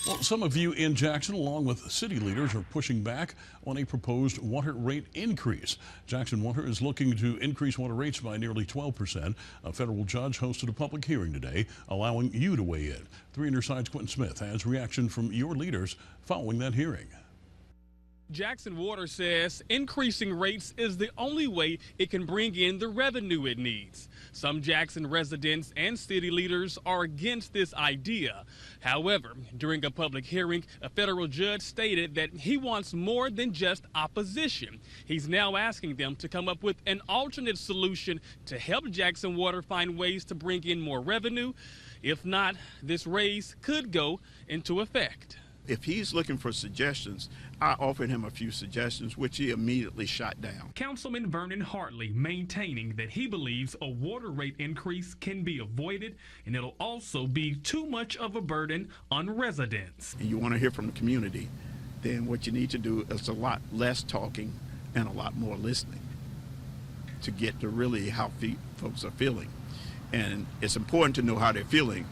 Well, some of you in Jackson, along with city leaders, are pushing back on a proposed water rate increase. JXN Water is looking to increase water rates by nearly 12%. A federal judge hosted a public hearing today, allowing you to weigh in. 3 Side's Quentin Smith has reaction from your leaders following that hearing. JXN Water says increasing rates is the only way it can bring in the revenue it needs. Some Jackson residents and city leaders are against this idea. However, during a public hearing, a federal judge stated that he wants more than just opposition. He's now asking them to come up with an alternate solution to help JXN Water find ways to bring in more revenue. If not, this raise could go into effect. If he's looking for suggestions, I offered him a few suggestions, which he immediately shot down. Councilman Vernon Hartley maintaining that he believes a water rate increase can be avoided, and it'll also be too much of a burden on residents. And you want to hear from the community, then what you need to do is a lot less talking and a lot more listening to get to really how folks are feeling. And it's important to know how they're feeling.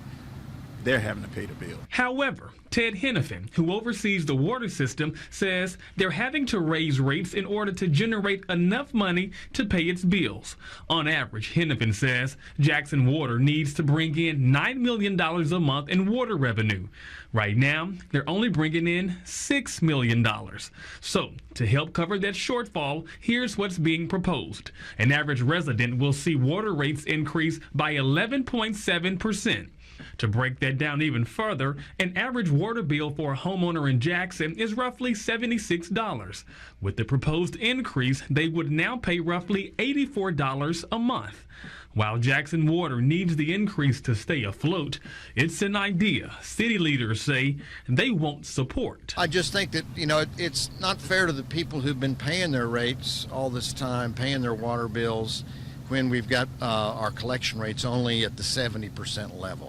They're having to pay the bill. However, Ted Hennepin, who oversees the water system, says they're having to raise rates in order to generate enough money to pay its bills. On average, Hennepin says JXN Water needs to bring in $9 million a month in water revenue. Right now, they're only bringing in $6 million. So, to help cover that shortfall, here's what's being proposed. An average resident will see water rates increase by 11.7%. To break that down even further, an average water bill for a homeowner in Jackson is roughly $76. With the proposed increase, they would now pay roughly $84 a month. While JXN Water needs the increase to stay afloat, it's an idea city leaders say they won't support. I just think that, it's not fair to the people who've been paying their rates all this time, paying their water bills, when we've got our collection rates only at the 70% level.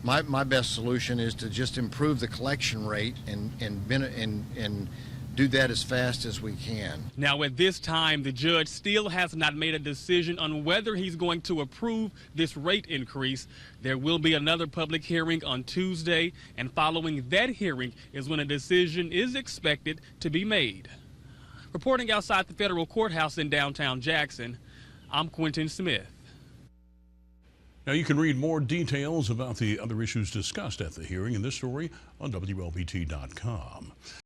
My best solution is to just improve the collection rate and do that as fast as we can. Now, at this time, the judge still has not made a decision on whether he's going to approve this rate increase. There will be another public hearing on Tuesday, and following that hearing is when a decision is expected to be made. Reporting outside the federal courthouse in downtown Jackson, I'm Quentin Smith. Now you can read more details about the other issues discussed at the hearing in this story on WLBT.com.